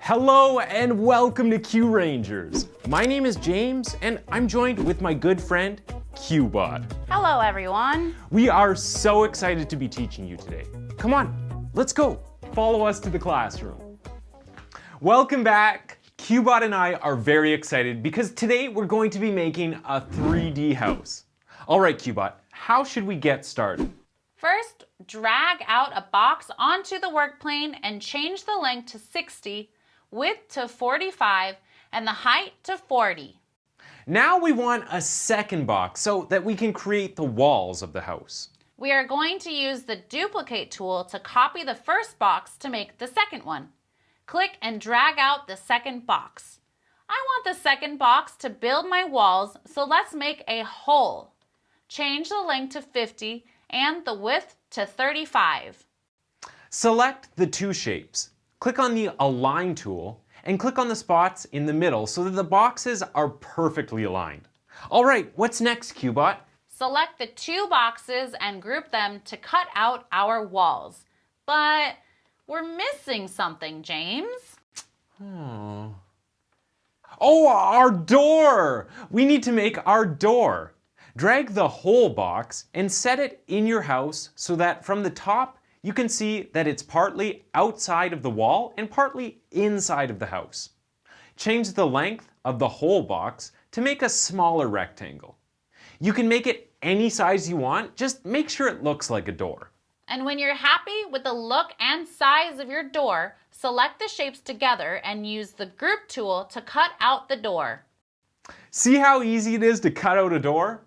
Hello and welcome to Q Rangers. My name is James and I'm joined with my good friend, Qbot. Hello everyone. We are so excited to be teaching you today. Come on, let's go. Follow us to the classroom. Welcome back. Qbot and I are very excited because today we're going to be making a 3D house. All right, Qbot, how should we get started? First, drag out a box onto the work plane and change the length to 60, width to 45, and the height to 40. Now we want a second box so that we can create the walls of the house. We are going to use the duplicate tool to copy the first box to make the second one. Click and drag out the second box. I want the second box to build my walls, so let's make a hole. Change the length to 50 and the width to 35. Select the two shapes. Click on the Align tool and click on the spots in the middle so that the boxes are perfectly aligned. All right, what's next, Qbot? Select the two boxes and group them to cut out our walls. But we're missing something, James. Oh, our door! We need to make our door. Drag the whole box and set it in your house so that from the top you can see that it's partly outside of the wall and partly inside of the house. Change the length of the whole box to make a smaller rectangle. You can make it any size you want, just make sure it looks like a door. And when you're happy with the look and size of your door, select the shapes together and use the group tool to cut out the door. See how easy it is to cut out a door?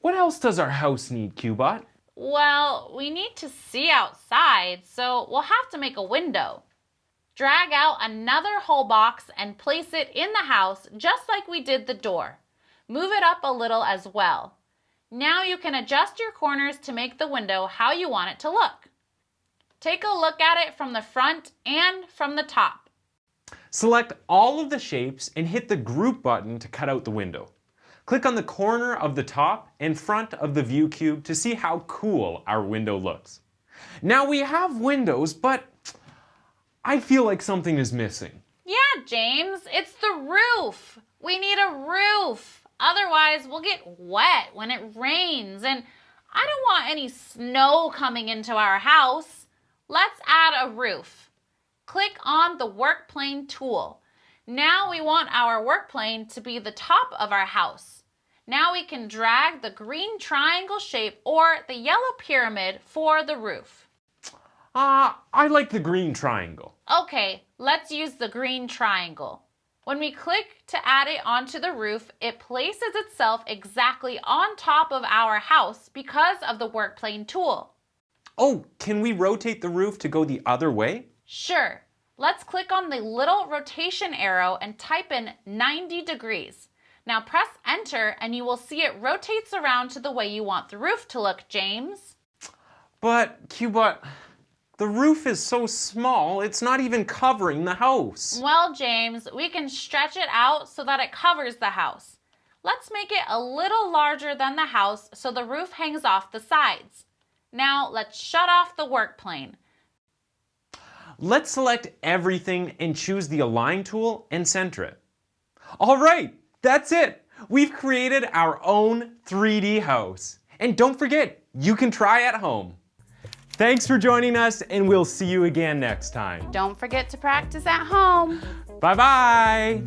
What else does our house need, Qbot? Well, we need to see outside, so we'll have to make a window. Drag out another hole box and place it in the house just like we did the door. Move it up a little as well. Now you can adjust your corners to make the window how you want it to look. Take a look at it from the front and from the top. Select all of the shapes and hit the Group button to cut out the window. Click on the corner of the top and front of the view cube to see how cool our window looks. Now we have windows, but I feel like something is missing. Yeah, James, it's the roof. We need a roof. Otherwise, we'll get wet when it rains, and I don't want any snow coming into our house. Let's add a roof. Click on the work plane tool. Now we want our work plane to be the top of our house. Now we can drag the green triangle shape or the yellow pyramid for the roof. I like the green triangle. Okay, let's use the green triangle. When we click to add it onto the roof, it places itself exactly on top of our house because of the work plane tool. Oh, can we rotate the roof to go the other way? Sure. Let's click on the little rotation arrow and type in 90 degrees. Now press enter and you will see it rotates around to the way you want the roof to look, James. But, Qbot, the roof is so small, it's not even covering the house. Well, James, we can stretch it out so that it covers the house. Let's make it a little larger than the house so the roof hangs off the sides. Now let's shut off the work plane. Let's select everything and choose the Align tool and center it. All right, that's it. We've created our own 3D house. And don't forget, you can try at home. Thanks for joining us, and we'll see you again next time. Don't forget to practice at home. Bye-bye.